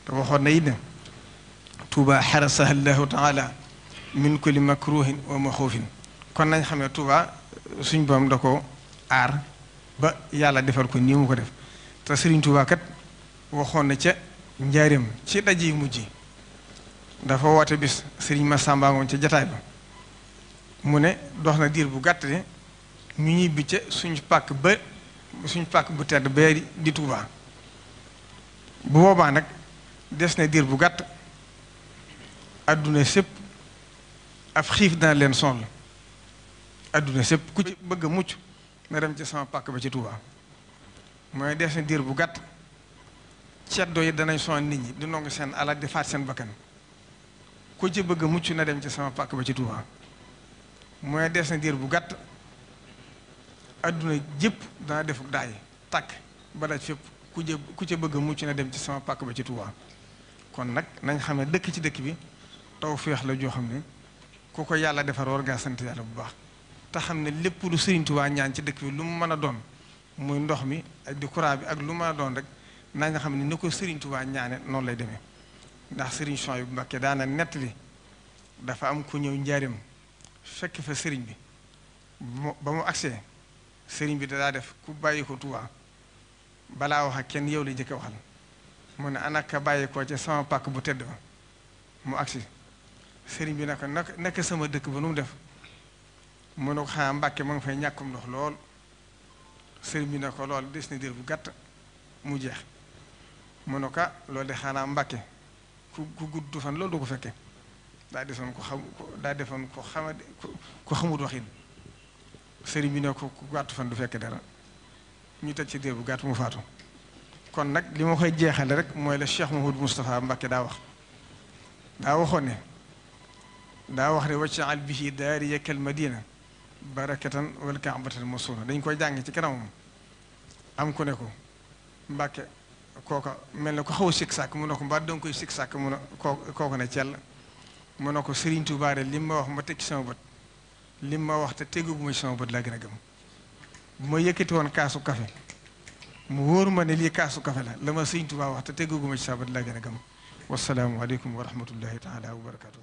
te waxoon na it ne Touba xarasaha llahu taala min kulli makruhin wa maxuufin. kon nañ xamee Touba suñ borom da ko aar ba yàlla defal ko nii mu ko def te Serigne Touba kat waxoon na ca njaareem ci daje mujj dafa woote bis Serigne Massamba ngoon ca jataay ba mu ne dox na diir bu gàtt de ñu ñibbi ca suñ pàkk bu tedd ba di Touba bu boobaa nag des na diir bu gàtt adduna sépp ab xiif dana leen sonal adduna sépp ku ci bëgg a mucc na dem ci sama pàkk ba ci Touba mooy des na diir bu gàtt ceddo yi danañ sonal nit ñi di nongu seen alal di faat seen bakkan ku ci bëgg a mucc na dem ci sama pàkk ba ci Touba mooy des na diir bu gàtt adduna jëpp dana def daay tàkk ba daj fépp ku ca bëgg a mucc na dem ci sama pàkk ba ci Touba kon nag nañ xam ne dëkk ci dëkk bi tawfeex la joo xam ne ku ko yàlla defar war ngaa sant yàlla bu baax te xam ne lépp lu Serigne Touba ñaan ci dëkk bi lu mu mën a doon muy ndox mi ak di courant bi ak lu mën a doon rek nañ nga xam ne ni ko Serigne Touba ñaane noonu lay demee ndax Serigne Souhaïbou Mbacké daana nettali dafa am ku ñëw njaarim fekk fa Serigne bi ba mu agsee Serigne bi daa def ku bàyyi ko Touba balaa wax ak kenn yow la jëkk waxal mu ne anaka bàyyi ko ca sama pàkk bu tedd ba mu agsi Serigne bi naka nekk sama dëkk ba nu mu def mu ne ko xanaa Mbàkke ma nga fay ñàkkum ndox lool Serigne bi ne ko lool des na diir bu gàtt mu jeex mu ne ko loolu de xanaa Mbàkke ku gudd fan loolu du ko fekke daa defoon ko xamut waxin Serigne bi ne ko ku gàttu fan du fekke dara ñu teg ci diir bu gàtt mu faatu kon nag li ma koy jeexale rek mooy la Cheikh Mouhamadou Moustapha Mbacké daa waxoon ne daa wax ne waccaal bihi daariya kal madina barakatan wal kaabatan masuna dañ koy jàng ci kanamam am ku ne ko Mbacké kooka mel na ko xaw a sikk sàkk mu ne ko mbaa danga koy sikk sàkk mu ne kooka ne cell mu ne ko Serigne Touba li ma wax ma teg ci sama bët li ma wax te teguguma ci sama bët laa gën a gëm bu ma yëkkati woon kaasu café mu wóor ma ne lii kaasu café la ma Serigne Touba wax te teguguma ci sama bët laa gën a gëm wasalaamu aleykum wa rahmatullahi taala wa barakatuh